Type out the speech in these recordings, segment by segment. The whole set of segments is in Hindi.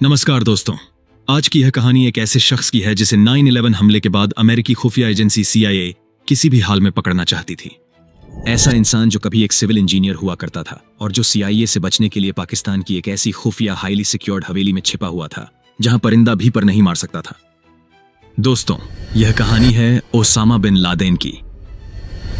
नमस्कार दोस्तों, आज की यह कहानी एक ऐसे शख्स की है जिसे 9/11 हमले के बाद अमेरिकी खुफिया एजेंसी CIA किसी भी हाल में पकड़ना चाहती थी। ऐसा इंसान जो कभी एक सिविल इंजीनियर हुआ करता था और जो CIA से बचने के लिए पाकिस्तान की एक ऐसी खुफिया हाईली सिक्योर्ड हवेली में छिपा हुआ था जहां परिंदा भी पर नहीं मार सकता था। दोस्तों, यह कहानी है ओसामा बिन लादेन की।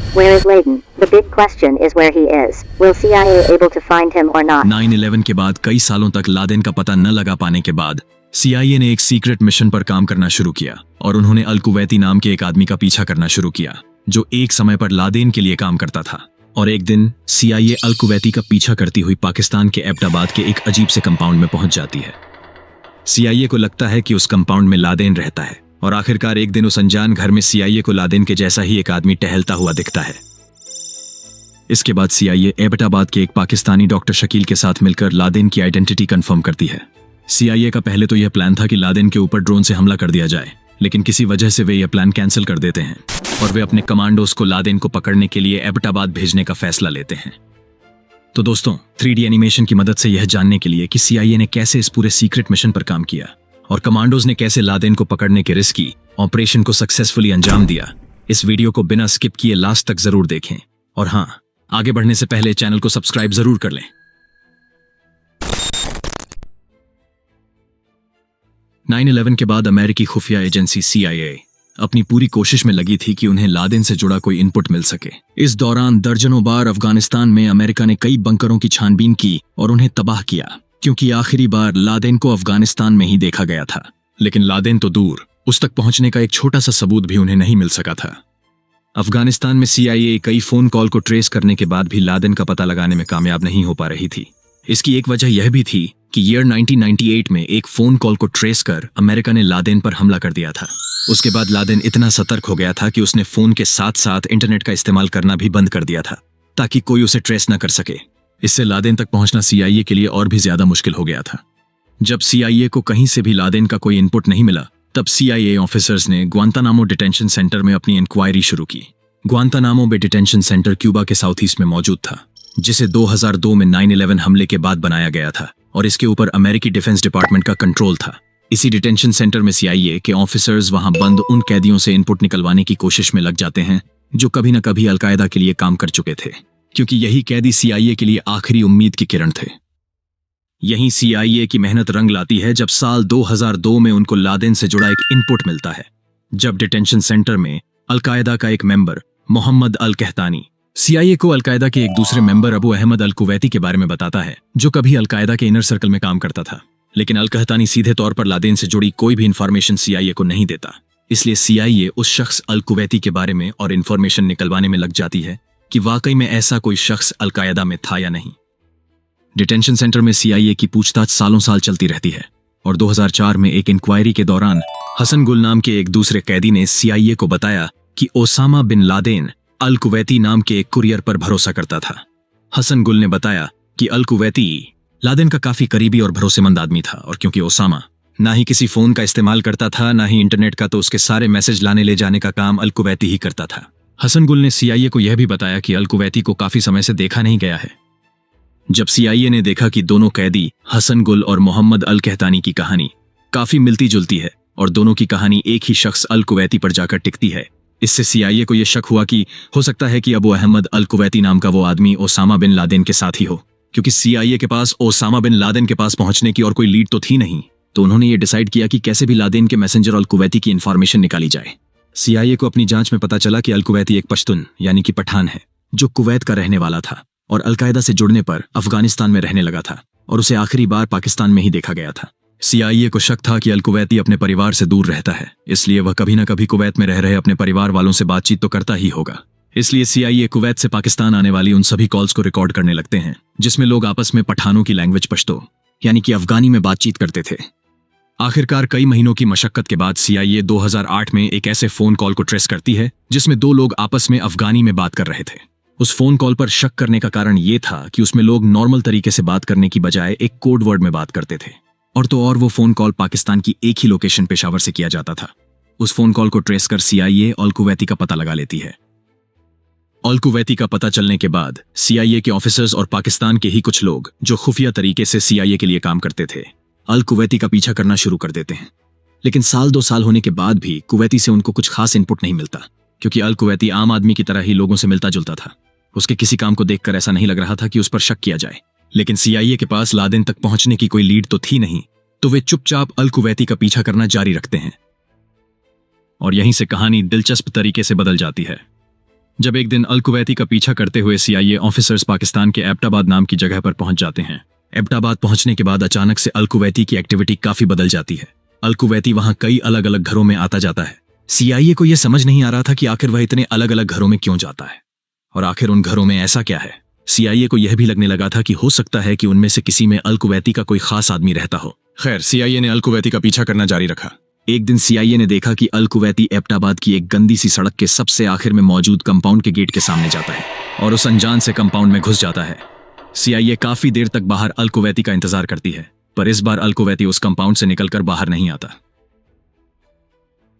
Where is Laden? The big question is where he is. Will CIA able to find him or not? 9/11 के बाद कई सालों तक लादेन का पता न लगा पाने के बाद CIA ने एक सीक्रेट मिशन पर काम करना शुरू किया और उन्होंने अल कुवैती नाम के एक आदमी का पीछा करना शुरू किया जो एक समय पर लादेन के लिए काम करता था। और एक दिन CIA अल कुवैती का पीछा करती हुई पाकिस्तान के एबटाबाद के एक अजीब से कंपाउंड में पहुंच जाती है। CIA को लगता है कि उस कंपाउंड में लादेन रहता है और आखिरकार एक दिन उस अनजान घर में CIA को लादेन के जैसा ही एक आदमी टहलता हुआ दिखता है। इसके बाद CIA एबटाबाद के एक पाकिस्तानी डॉक्टर शकील के साथ मिलकर लादेन की आइडेंटिटी कंफर्म करती है। CIA का पहले तो यह प्लान था कि लादेन के ऊपर ड्रोन से हमला कर दिया जाए, लेकिन किसी वजह से वे यह प्लान कैंसिल कर देते हैं और वे अपने कमांडोज को लादेन को पकड़ने के लिए एबटाबाद भेजने का फैसला लेते हैं। तो दोस्तों, 3D एनिमेशन की मदद से यह जानने के लिए कि CIA ने कैसे इस पूरे सीक्रेट मिशन पर काम किया और कमांडोज ने कैसे लादेन को पकड़ने के रिस्की ऑपरेशन को सक्सेसफुली अंजाम दिया, इस वीडियो को बिना स्किप किए लास्ट तक जरूर देखें। और हाँ, आगे बढ़ने से पहले चैनल को सब्सक्राइब जरूर कर लें। 9/11 के बाद अमेरिकी खुफिया एजेंसी CIA अपनी पूरी कोशिश में लगी थी कि उन्हें लादेन से जुड़ा कोई इनपुट मिल सके। इस दौरान दर्जनों बार अफगानिस्तान में अमेरिका ने कई बंकरों की छानबीन की और उन्हें तबाह किया, क्योंकि आखिरी बार लादेन को अफगानिस्तान में ही देखा गया था। लेकिन लादेन तो दूर, उस तक पहुंचने का एक छोटा सा सबूत भी उन्हें नहीं मिल सका था। अफगानिस्तान में CIA कई फोन कॉल को ट्रेस करने के बाद भी लादेन का पता लगाने में कामयाब नहीं हो पा रही थी। इसकी एक वजह यह भी थी कि ईयर 1998 में एक फोन कॉल को ट्रेस कर अमेरिका ने लादेन पर हमला कर दिया था। उसके बाद लादेन इतना सतर्क हो गया था कि उसने फोन के साथ साथ इंटरनेट का इस्तेमाल करना भी बंद कर दिया था ताकि कोई उसे ट्रेस न कर सके। इससे लादेन तक पहुंचना CIA के लिए और भी ज्यादा मुश्किल हो गया था। जब CIA को कहीं से भी लादेन का कोई इनपुट नहीं मिला, तब CIA ऑफिसर्स ने ग्वांतानामो डिटेंशन सेंटर में अपनी इंक्वायरी शुरू की। ग्वांतानामो बे डिटेंशन सेंटर क्यूबा के साउथ ईस्ट में मौजूद था, जिसे 2002 में 9/11 हमले के बाद बनाया गया था और इसके ऊपर अमेरिकी डिफेंस डिपार्टमेंट का कंट्रोल था। इसी डिटेंशन सेंटर में CIA के ऑफिसर्स वहां बंद उन कैदियों से इनपुट निकलवाने की कोशिश में लग जाते हैं जो कभी न कभी अलकायदा के लिए काम कर चुके थे, क्योंकि यही कैदी CIA के लिए आखिरी उम्मीद की किरण थे। यहीं CIA की मेहनत रंग लाती है जब साल 2002 में उनको लादेन से जुड़ा एक इनपुट मिलता है। जब डिटेंशन सेंटर में अलकायदा का एक मेंबर मोहम्मद अल कहतानी CIA को अलकायदा के एक दूसरे मेंबर अबू अहमद अल कुवैती के बारे में बताता है, जो कभी अलकायदा के इनर सर्कल में काम करता था। लेकिन अल कहतानी सीधे तौर पर लादेन से जुड़ी कोई भी इंफॉर्मेशन CIA को नहीं देता, इसलिए CIA उस शख्स अल कुवैती के बारे में और इंफॉर्मेशन निकलवाने में लग जाती है कि वाकई में ऐसा कोई शख्स अलकायदा में था या नहीं। डिटेंशन सेंटर में CIA की पूछताछ सालों साल चलती रहती है और 2004 में एक इंक्वायरी के दौरान हसन गुल नाम के एक दूसरे कैदी ने CIA को बताया कि ओसामा बिन लादेन अल कुवैती नाम के एक कुरियर पर भरोसा करता था। हसन गुल ने बताया कि अल कुवैती लादेन का काफी करीबी और भरोसेमंद आदमी था, और क्योंकि ओसामा ना ही किसी फोन का इस्तेमाल करता था ना ही इंटरनेट का, तो उसके सारे मैसेज लाने ले जाने का काम अल कुवैती ही करता था। हसन गुल ने CIA को यह भी बताया कि अल कुवैती को काफी समय से देखा नहीं गया है। जब CIA ने देखा कि दोनों कैदी हसन गुल और मोहम्मद अल कहतानी की कहानी काफी मिलती जुलती है और दोनों की कहानी एक ही शख्स अल कुवैती पर जाकर टिकती है, इससे CIA को यह शक हुआ कि हो सकता है कि अबू अहमद अल कुवैती नाम का वो आदमी ओसामा बिन लादेन के साथ ही हो। क्योंकि CIA के पास ओसामा बिन लादेन के पास पहुंचने की और कोई लीड तो थी नहीं, तो उन्होंने ये डिसाइड किया कि कैसे भी लादेन के मैसेंजर अल कुवैती की इंफॉर्मेशन निकाली जाए। CIA को अपनी जांच में पता चला कि अल कुवैती एक पश्तून यानी कि पठान है जो कुवैत का रहने वाला था और अलकायदा से जुड़ने पर अफगानिस्तान में रहने लगा था और उसे आखिरी बार पाकिस्तान में ही देखा गया था। CIA को शक था कि अल कुवैती अपने परिवार से दूर रहता है, इसलिए वह कभी न कभी कुवैत में रह रहे अपने परिवार वालों से बातचीत तो करता ही होगा। इसलिए CIA कुवैत से पाकिस्तान आने वाली उन सभी कॉल्स को रिकॉर्ड करने लगते हैं जिसमें लोग आपस में पठानों की लैंग्वेज पश्तो यानी कि अफगानी में बातचीत करते थे। आखिरकार कई महीनों की मशक्कत के बाद CIA 2008 में एक ऐसे फोन कॉल को ट्रेस करती है जिसमें दो लोग आपस में अफगानी में बात कर रहे थे। उस फोन कॉल पर शक करने का कारण यह था कि उसमें लोग नॉर्मल तरीके से बात करने की बजाय एक कोड वर्ड में बात करते थे, और तो और वो फोन कॉल पाकिस्तान की एक ही लोकेशन पेशावर से किया जाता था। उस फोन कॉल को ट्रेस कर CIA अल कुवैती का पता लगा लेती है। अल कुवैती का पता चलने के बाद CIA के ऑफिसर्स और पाकिस्तान के ही कुछ लोग जो खुफिया तरीके से CIA के लिए काम करते थे अल कुवैती का पीछा करना शुरू कर देते हैं। लेकिन साल 2 साल होने के बाद भी कुवैती से उनको कुछ खास इनपुट नहीं मिलता, क्योंकि अल कुवैती आम आदमी की तरह ही लोगों से मिलता जुलता था। उसके किसी काम को देखकर ऐसा नहीं लग रहा था कि उस पर शक किया जाए। लेकिन CIA के पास लादेन तक पहुंचने की कोई लीड तो थी नहीं, तो वे चुपचाप अल कुवैती का पीछा करना जारी रखते हैं। और यहीं से कहानी दिलचस्प तरीके से बदल जाती है। जब एक दिन अल कुवैती का पीछा करते हुए CIA ऑफिसर्स पाकिस्तान के एबटाबाद नाम की जगह पर पहुंच जाते हैं। एबटाबाद पहुंचने के बाद अचानक से अल कुवैती की एक्टिविटी काफी बदल जाती है। अल कुवैती वहां कई अलग अलग घरों में आता जाता है। CIA को यह समझ नहीं आ रहा था कि आखिर वह इतने अलग अलग घरों में क्यों जाता है, और आखिर उन घरों में ऐसा क्या है। CIA को यह भी लगने लगा था कि हो सकता है कि उनमें से किसी में अल कुवैती का कोई खास आदमी रहता हो। खैर, CIA ने अल कुवैती का पीछा करना जारी रखा। एक दिन CIA ने देखा कि अल कुवैती एबटाबाद की एक गंदी सी सड़क के सबसे आखिर में मौजूद कंपाउंड के गेट के सामने जाता है और उस अनजान से कंपाउंड में घुस जाता है। CIA काफी देर तक बाहर अल कुवैती का इंतजार करती है, पर इस बार अल कुवैती उस कंपाउंड से निकलकर बाहर नहीं आता।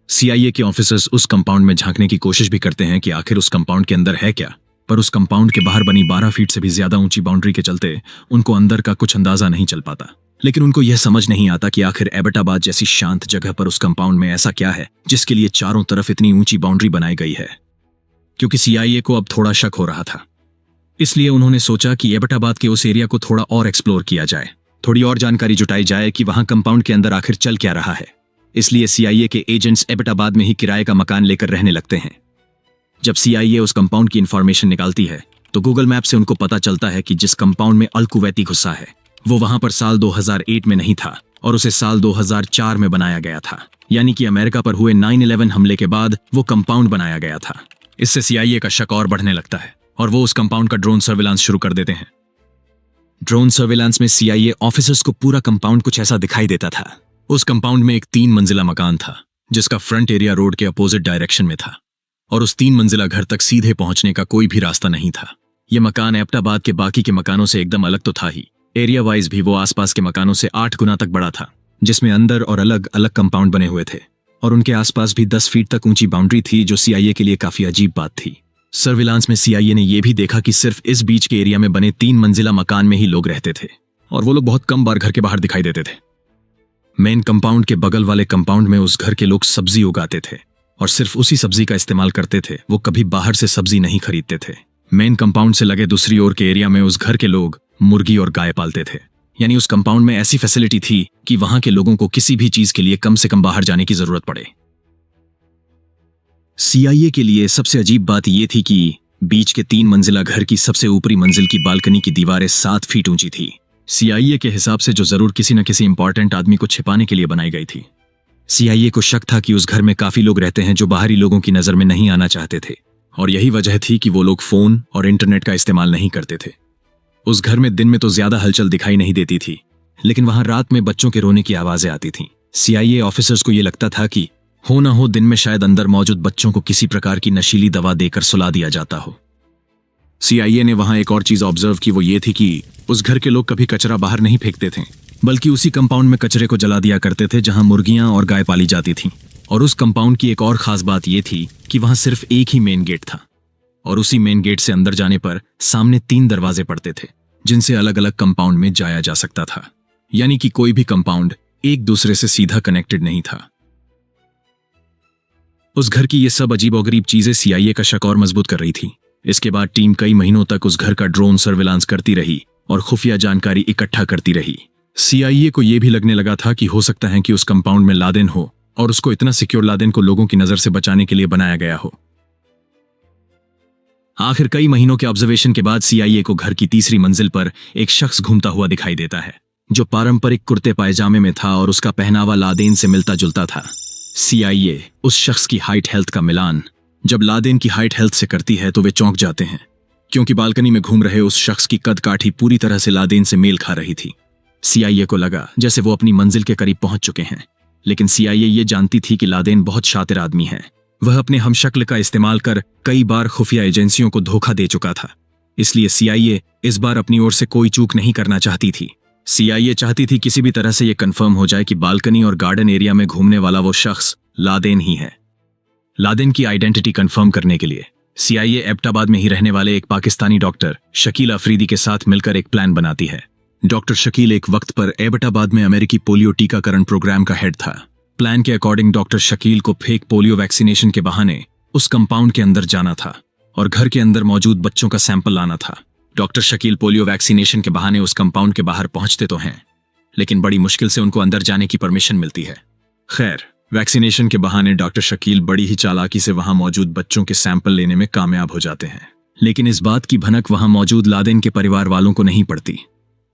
CIA के ऑफिसर्स उस कंपाउंड में झांकने की कोशिश भी करते हैं कि आखिर उस कंपाउंड के अंदर है क्या, पर उस कंपाउंड के बाहर बनी 12 फीट से भी ज्यादा ऊंची बाउंड्री के चलते उनको अंदर का कुछ अंदाजा नहीं चल पाता। लेकिन उनको यह समझ नहीं आता कि आखिर एबटाबाद जैसी शांत जगह पर उस कंपाउंड में ऐसा क्या है जिसके लिए चारों तरफ इतनी ऊंची बाउंड्री बनाई गई है। क्योंकि CIA को अब थोड़ा शक हो रहा था, इसलिए उन्होंने सोचा कि एबटाबाद के उस एरिया को थोड़ा और एक्सप्लोर किया जाए, थोड़ी और जानकारी जुटाई जाए कि वहां कंपाउंड के अंदर आखिर चल क्या रहा है। इसलिए CIA के एजेंट्स एबटाबाद में ही किराए का मकान लेकर रहने लगते हैं। जब CIA उस कंपाउंड की इंफॉर्मेशन निकालती है तो गूगल मैप से उनको पता चलता है कि जिस कंपाउंड में अल कुवैती घुसा है वो वहां पर साल 2008 में नहीं था और उसे साल 2004 में बनाया गया था, यानी कि अमेरिका पर हुए 9/11 हमले के बाद वो कंपाउंड बनाया गया था। इससे CIA का शक और बढ़ने लगता है और वो उस कंपाउंड का ड्रोन सर्विलांस शुरू कर देते हैं। ड्रोन सर्विलांस में CIA ऑफिसर्स को पूरा कंपाउंड कुछ ऐसा दिखाई देता था। उस कंपाउंड में एक 3 मंजिला मकान था जिसका फ्रंट एरिया रोड के अपोजिट डायरेक्शन में था और उस 3 मंजिला घर तक सीधे पहुंचने का कोई भी रास्ता नहीं था। यह मकान एबटाबाद के बाकी के मकानों से एकदम अलग तो था ही, एरिया वाइज भी वो आसपास के मकानों से 8 गुना तक बड़ा था, जिसमें अंदर और अलग अलग कंपाउंड बने हुए थे और उनके आसपास भी 10 फीट तक ऊंची बाउंड्री थी, जो CIA के लिए काफी अजीब बात थी। सर्विलांस में CIA ने यह भी देखा कि सिर्फ इस बीच के एरिया में बने 3 मंजिला मकान में ही लोग रहते थे और वो लोग बहुत कम बार घर के बाहर दिखाई देते थे। मेन कंपाउंड के बगल वाले कंपाउंड में उस घर के लोग सब्जी उगाते थे और सिर्फ उसी सब्जी का इस्तेमाल करते थे, वो कभी बाहर से सब्जी नहीं खरीदते थे। मेन कंपाउंड से लगे दूसरी ओर के एरिया में उस घर के लोग मुर्गी और गाय पालते थे, यानी उस कंपाउंड में ऐसी फैसिलिटी थी कि वहां के लोगों को किसी भी चीज के लिए कम से कम बाहर जाने की जरूरत पड़े। CIA के लिए सबसे अजीब बात यह थी कि बीच के 3 मंजिला घर की सबसे ऊपरी मंजिल की बालकनी की दीवारें 7 फीट ऊंची थी। CIA के हिसाब से जो जरूर किसी न किसी इंपॉर्टेंट आदमी को छिपाने के लिए बनाई गई थी। CIA को शक था कि उस घर में काफी लोग रहते हैं जो बाहरी लोगों की नजर में नहीं आना चाहते थे, और यही वजह थी कि वो लोग फोन और इंटरनेट का इस्तेमाल नहीं करते थे। उस घर में दिन में तो ज्यादा हलचल दिखाई नहीं देती थी, लेकिन वहां रात में बच्चों के रोने की आवाजें आती थीं। CIA ऑफिसर्स को यह लगता था कि हो ना हो दिन में शायद अंदर मौजूद बच्चों को किसी प्रकार की नशीली दवा देकर सुला दिया जाता हो। CIA ने वहां एक और चीज ऑब्जर्व की, वो ये थी कि उस घर के लोग कभी कचरा बाहर नहीं फेंकते थे, बल्कि उसी कंपाउंड में कचरे को जला दिया करते थे जहां मुर्गियां और गाय पाली जाती थीं। और उस कंपाउंड की एक और खास बात यह थी कि वहां सिर्फ एक ही मेन गेट था और उसी मेन गेट से अंदर जाने पर सामने 3 दरवाजे पड़ते थे जिनसे अलग अलग कंपाउंड में जाया जा सकता था, यानी कि कोई भी कंपाउंड एक दूसरे से सीधा कनेक्टेड नहीं था। उस घर की ये सब अजीबोगरीब चीजें CIA का शक और मजबूत कर रही थी। इसके बाद टीम कई महीनों तक उस घर का ड्रोन सर्विलांस करती रही और खुफिया जानकारी इकट्ठा करती रही। CIA को यह भी लगने लगा था कि हो सकता है कि उस कंपाउंड में लादेन हो और उसको इतना सिक्योर लादेन को लोगों की नजर से बचाने के लिए बनाया गया हो। आखिर कई महीनों के ऑब्जर्वेशन के बाद CIA को घर की तीसरी मंजिल पर एक शख्स घूमता हुआ दिखाई देता है जो पारंपरिक कुर्ते पायजामे में था और उसका पहनावा लादेन से मिलता जुलता था। CIA उस शख्स की हाइट हेल्थ का मिलान जब लादेन की हाइट हेल्थ से करती है तो वे चौंक जाते हैं, क्योंकि बालकनी में घूम रहे उस शख्स की कद काठी पूरी तरह से लादेन से मेल खा रही थी। CIA को लगा जैसे वो अपनी मंजिल के करीब पहुंच चुके हैं, लेकिन CIA ये जानती थी कि लादेन बहुत शातिर आदमी है। वह अपने हमशक्ल का इस्तेमाल कर कई बार खुफिया एजेंसियों को धोखा दे चुका था, इसलिए CIA इस बार अपनी ओर से कोई चूक नहीं करना चाहती थी। CIA चाहती थी किसी भी तरह से यह कंफर्म हो जाए कि बालकनी और गार्डन एरिया में घूमने वाला वो शख्स लादेन ही है। लादेन की आइडेंटिटी कंफर्म करने के लिए CIA एबटाबाद में ही रहने वाले एक पाकिस्तानी डॉक्टर शकील अफरीदी के साथ मिलकर एक प्लान बनाती है। डॉक्टर शकील एक वक्त पर एबटाबाद में अमेरिकी पोलियो टीकाकरण प्रोग्राम का हेड था। प्लान के अकॉर्डिंग डॉक्टर शकील को फेक पोलियो वैक्सीनेशन के बहाने उस कंपाउंड के अंदर जाना था और घर के अंदर मौजूद बच्चों का सैंपल लाना था। डॉक्टर शकील पोलियो वैक्सीनेशन के बहाने उस कंपाउंड के बाहर पहुंचते तो हैं, लेकिन बड़ी मुश्किल से उनको अंदर जाने की परमिशन मिलती है। खैर, वैक्सीनेशन के बहाने डॉक्टर शकील बड़ी ही चालाकी से वहां मौजूद बच्चों के सैंपल लेने में कामयाब हो जाते हैं, लेकिन इस बात की भनक वहां मौजूद लादेन के परिवार वालों को नहीं पड़ती।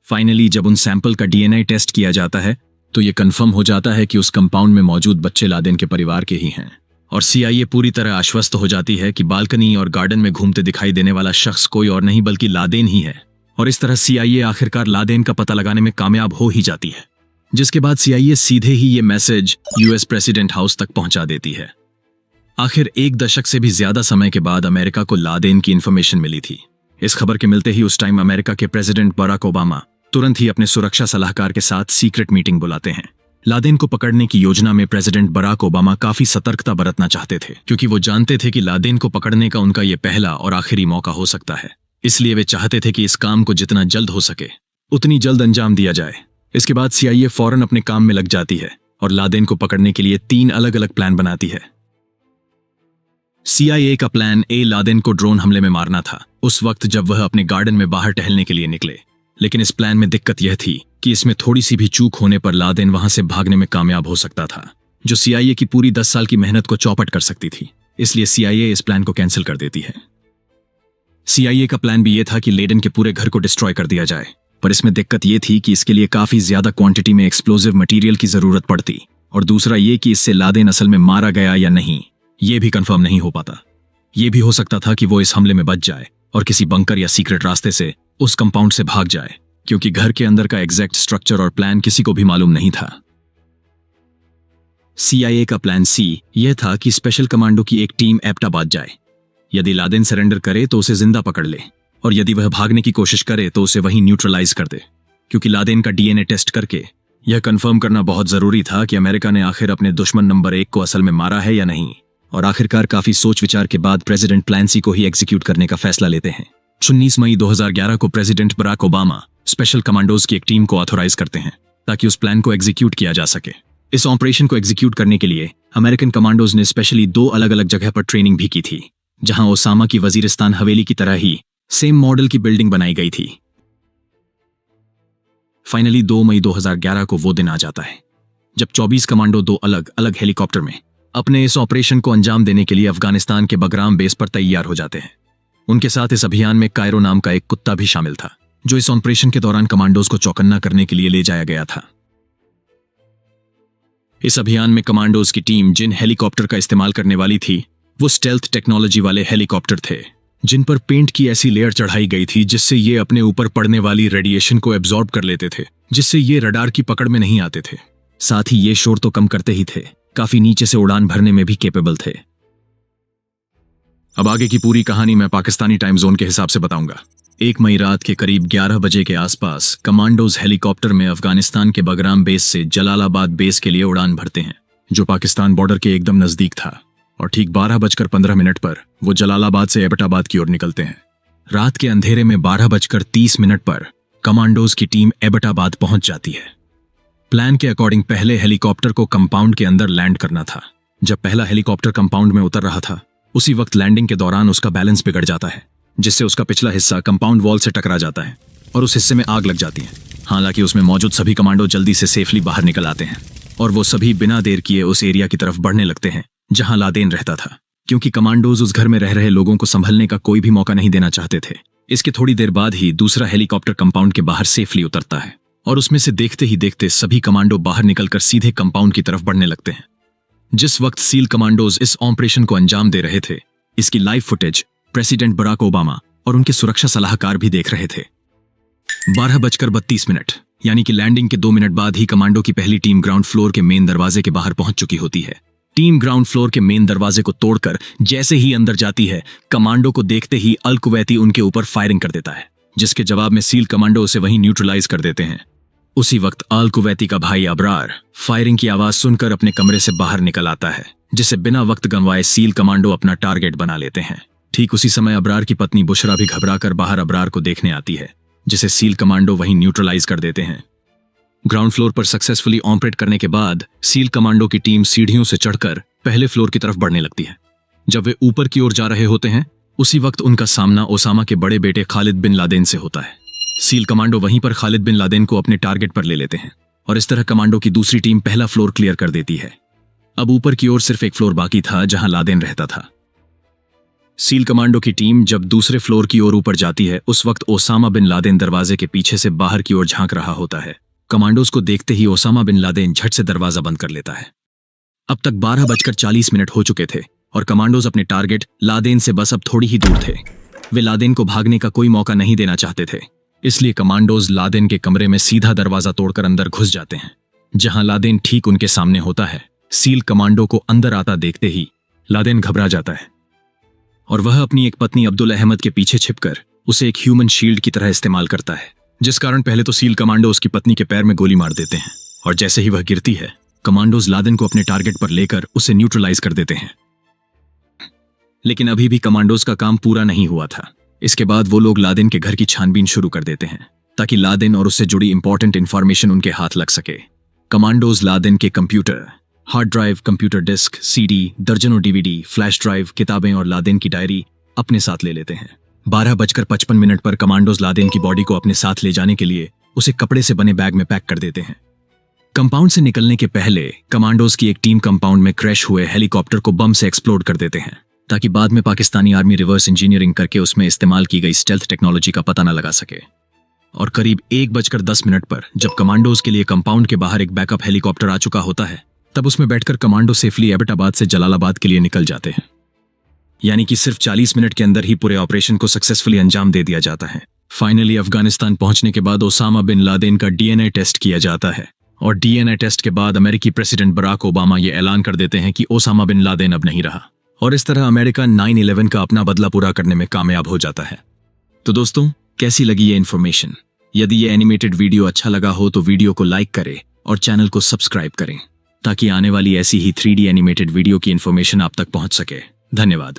फाइनली जब उन सैंपल का डीएनए टेस्ट किया जाता है तो ये कंफर्म हो जाता है कि उस कंपाउंड में मौजूद बच्चे लादेन के परिवार के ही हैं, और सीआईए पूरी तरह आश्वस्त हो जाती है कि बालकनी और गार्डन में घूमते दिखाई देने वाला शख्स कोई और नहीं बल्कि लादेन ही है। और इस तरह सीआईए आखिरकार लादेन का पता लगाने में कामयाब हो ही जाती है, जिसके बाद सीआईए सीधे ही ये मैसेज यूएस प्रेसिडेंट हाउस तक पहुंचा देती है। आखिर 1 दशक से भी ज्यादा समय के बाद अमेरिका को लादेन की इंफॉर्मेशन मिली थी। इस खबर के मिलते ही उस टाइम अमेरिका के प्रेसिडेंट बराक ओबामा तुरंत ही अपने सुरक्षा सलाहकार के साथ सीक्रेट मीटिंग बुलाते हैं। लादेन को पकड़ने की योजना में प्रेसिडेंट बराक ओबामा काफी सतर्कता बरतना चाहते थे, क्योंकि वो जानते थे कि लादेन को पकड़ने का उनका ये पहला और आखिरी मौका हो सकता है। इसलिए वे चाहते थे कि इस काम को जितना जल्द हो सके उतनी जल्द अंजाम दिया जाए। इसके बाद सीआईए फौरन अपने काम में लग जाती है और लादेन को पकड़ने के लिए 3 अलग अलग प्लान बनाती है। सीआईए का प्लान ए लादेन को ड्रोन हमले में मारना था, उस वक्त जब वह अपने गार्डन में बाहर टहलने के लिए निकले। लेकिन इस प्लान में दिक्कत यह थी कि इसमें थोड़ी सी भी चूक होने पर लादेन वहां से भागने में कामयाब हो सकता था, जो सीआईए की पूरी 10 साल की मेहनत को चौपट कर सकती थी। इसलिए सीआईए इस प्लान को कैंसिल कर देती है। सीआईए का प्लान भी यह था कि लेडेन के पूरे घर को डिस्ट्रॉय कर दिया जाए, पर इसमें दिक्कत यह थी कि इसके लिए काफी ज्यादा क्वांटिटी में एक्सप्लोजिव मटेरियल की जरूरत पड़ती, और दूसरा ये कि इससे लादेन असल में मारा गया या नहीं ये भी कंफर्म नहीं हो पाता। ये भी हो सकता था कि वो इस हमले में बच जाए और किसी बंकर या सीक्रेट रास्ते से उस कंपाउंड से भाग जाए, क्योंकि घर के अंदर का एग्जैक्ट स्ट्रक्चर और प्लान किसी को भी मालूम नहीं था। सीआईए का प्लान सी यह था कि स्पेशल कमांडो की एक टीम एबटाबाद जाए। यदि लादेन सरेंडर करे तो उसे जिंदा पकड़ ले, और यदि वह भागने की कोशिश करे तो उसे वहीं न्यूट्रलाइज कर दे, क्योंकि लादेन का डीएनए टेस्ट करके यह कंफर्म करना बहुत जरूरी था कि अमेरिका ने आखिर अपने दुश्मन नंबर 1 को असल में मारा है या नहीं। और आखिरकार काफी सोच विचार के बाद प्रेसिडेंट प्लान सी को ही एग्जीक्यूट करने का फैसला लेते हैं। 19 मई 2011 को president Barack Obama special commandos की एक टीम को ऑथोराइज करते हैं ताकि उस प्लान को एग्जीक्यूट किया जा सके। इस ऑपरेशन को एग्जीक्यूट करने के लिए अमेरिकन कमांडोज ने स्पेशली 2 अलग अलग जगह पर ट्रेनिंग भी की थी, जहां ओसामा की वजीरिस्तान हवेली की तरह ही सेम मॉडल की बिल्डिंग बनाई गई थी। फाइनली 2 मई 2011 को वो दिन आ जाता है जब 24 कमांडो 2 अलग अलग हेलीकॉप्टर में अपने इस ऑपरेशन को अंजाम देने के लिए अफगानिस्तान के बगराम बेस पर तैयार हो जाते हैं। उनके साथ इस अभियान में कायरो नाम का एक कुत्ता भी शामिल था, जो इस ऑपरेशन के दौरान कमांडोज को चौकन्ना करने के लिए ले जाया गया था। इस अभियान में कमांडोज की टीम जिन हेलीकॉप्टर का इस्तेमाल करने वाली थी वो स्टेल्थ टेक्नोलॉजी वाले हेलीकॉप्टर थे, जिन पर पेंट की ऐसी लेयर चढ़ाई गई थी जिससे ये अपने ऊपर पड़ने वाली रेडिएशन को एब्जॉर्ब कर लेते थे, जिससे ये रडार की पकड़ में नहीं आते थे। साथ ही ये शोर तो कम करते ही थे, काफी नीचे से उड़ान भरने में भी कैपेबल थे। अब आगे की पूरी कहानी मैं पाकिस्तानी टाइम जोन के हिसाब से बताऊंगा। 1 मई रात के करीब 11 बजे के आसपास कमांडोज हेलीकॉप्टर में अफगानिस्तान के बगराम बेस से जलालाबाद बेस के लिए उड़ान भरते हैं, जो पाकिस्तान बॉर्डर के एकदम नजदीक था, और ठीक 12:15 पर वो जलालाबाद से एबटाबाद की ओर निकलते हैं। रात के अंधेरे में 12:30 पर कमांडोज की टीम एबटाबाद पहुंच जाती है। प्लान के अकॉर्डिंग पहले हेलीकॉप्टर को कंपाउंड के अंदर लैंड करना था। जब पहला हेलीकॉप्टर कंपाउंड में उतर रहा था, उसी वक्त लैंडिंग के दौरान उसका बैलेंस बिगड़ जाता है, जिससे उसका पिछला हिस्सा कंपाउंड वॉल से टकरा जाता है और उस हिस्से में आग लग जाती है। हालांकि उसमें मौजूद सभी कमांडो जल्दी से सेफली बाहर निकल आते हैं और वो सभी बिना देर किए उस एरिया की तरफ बढ़ने लगते हैं जहां लादेन रहता था, क्योंकि कमांडोज उस घर में रह रहे लोगों को संभलने का कोई भी मौका नहीं देना चाहते थे। इसके थोड़ी देर बाद ही दूसरा हेलीकॉप्टर कंपाउंड के बाहर सेफली उतरता है और उसमें से देखते ही देखते सभी कमांडो बाहर निकलकर सीधे कंपाउंड की तरफ बढ़ने लगते हैं। जिस वक्त सील कमांडोज इस ऑपरेशन को अंजाम दे रहे थे, इसकी live footage president Barack Obama और उनके सुरक्षा सलाहकार भी देख रहे थे। 12:32 यानी कि लैंडिंग के 2 मिनट बाद ही कमांडो की पहली टीम ग्राउंड फ्लोर के मेन दरवाजे के बाहर पहुंच चुकी होती है। टीम ग्राउंड फ्लोर के मेन दरवाजे को तोड़कर जैसे ही अंदर जाती है, कमांडो को देखते ही अल कुवैती उनके ऊपर फायरिंग कर देता है, जिसके जवाब में सील कमांडो उसे वहीं न्यूट्रलाइज कर देते हैं। उसी वक्त अल कुवैती का भाई अबरार फायरिंग की आवाज सुनकर अपने कमरे से बाहर निकल आता है, जिसे बिना वक्त गंवाए सील कमांडो अपना टारगेट बना लेते हैं। ठीक उसी समय अबरार की पत्नी बुशरा भी घबराकर बाहर अबरार को देखने आती है जिसे सील कमांडो वहीं न्यूट्रलाइज कर देते हैं। ग्राउंड फ्लोर पर सक्सेसफुली ऑपरेट करने के बाद सील कमांडो की टीम सीढ़ियों से चढ़कर पहले फ्लोर की तरफ बढ़ने लगती है। जब वे ऊपर की ओर जा रहे होते हैं उसी वक्त उनका सामना ओसामा के बड़े बेटे खालिद बिन लादेन से होता है। सील कमांडो वहीं पर खालिद बिन लादेन को अपने टारगेट पर ले लेते हैं और इस तरह कमांडो की दूसरी टीम पहला फ्लोर क्लियर कर देती है। अब ऊपर की ओर सिर्फ एक फ्लोर बाकी था जहां लादेन रहता था। सील कमांडो की टीम जब दूसरे फ्लोर की ओर ऊपर जाती है उस वक्त ओसामा बिन लादेन दरवाजे के पीछे से बाहर की ओर झांक रहा होता है। कमांडोज को देखते ही ओसामा बिन लादेन झट से दरवाजा बंद कर लेता है। अब तक 12:40 हो चुके थे और कमांडोज अपने टारगेट लादेन से बस अब थोड़ी ही दूर थे। वे लादेन को भागने का कोई मौका नहीं देना चाहते थे, इसलिए कमांडोज लादेन के कमरे में सीधा दरवाजा तोड़कर अंदर घुस जाते हैं, जहां लादेन ठीक उनके सामने होता है। सील कमांडो को अंदर आता देखते ही लादेन घबरा जाता है और वह अपनी एक पत्नी अब्दुल अहमद के पीछे छिपकर उसे एक ह्यूमन शील्ड की तरह इस्तेमाल करता है, जिस कारण पहले तो सील कमांडो उसकी पत्नी के पैर में गोली मार देते हैं और जैसे ही वह गिरती है कमांडोज लादेन को अपने टारगेट पर लेकर उसे न्यूट्रलाइज कर देते हैं। लेकिन अभी भी कमांडोज का काम पूरा नहीं हुआ था। इसके बाद वो लोग लादेन के घर की छानबीन शुरू कर देते हैं ताकि लादेन और उससे जुड़ी इंपॉर्टेंट इंफॉर्मेशन उनके हाथ लग सके। कमांडोज लादेन के computer, hard drive, computer disk, CD, दर्जनों डीवीडी, फ्लैश ड्राइव, किताबें और लादेन की डायरी अपने साथ ले लेते हैं। 12:55 पर कमांडोज लादेन की बॉडी को अपने साथ ले जाने के लिए उसे कपड़े से बने बैग में पैक कर देते हैं। कंपाउंड से निकलने के पहले कमांडोज की एक टीम कंपाउंड में क्रैश हुए हेलीकॉप्टर को बम से एक्सप्लोड कर देते हैं ताकि बाद में पाकिस्तानी आर्मी रिवर्स इंजीनियरिंग करके उसमें इस्तेमाल की गई स्टेल्थ टेक्नोलॉजी का पता न लगा सके। और करीब 1:10 पर जब कमांडोज के लिए कंपाउंड के बाहर एक बैकअप हेलीकॉप्टर आ चुका होता है तब उसमें बैठकर कमांडो सेफली एबटाबाद से जलालाबाद के लिए निकल जाते हैं। यानी कि सिर्फ 40 मिनट के अंदर ही पूरे ऑपरेशन को सक्सेसफुली अंजाम दे दिया जाता है। फाइनली अफगानिस्तान पहुंचने के बाद ओसामा बिन लादेन का डीएनए टेस्ट किया जाता है और डीएनए टेस्ट के बाद अमेरिकी प्रेसिडेंट बराक ओबामा ये ऐलान कर देते हैं कि ओसामा बिन लादेन अब नहीं रहा और इस तरह अमेरिका 9/11 का अपना बदला पूरा करने में कामयाब हो जाता है। तो दोस्तों, कैसी लगी ये इन्फॉर्मेशन? यदि ये एनिमेटेड वीडियो अच्छा लगा हो तो वीडियो को लाइक करें और चैनल को सब्सक्राइब करें ताकि आने वाली ऐसी ही 3D एनिमेटेड वीडियो की इन्फॉर्मेशन आप तक पहुंच सके। धन्यवाद।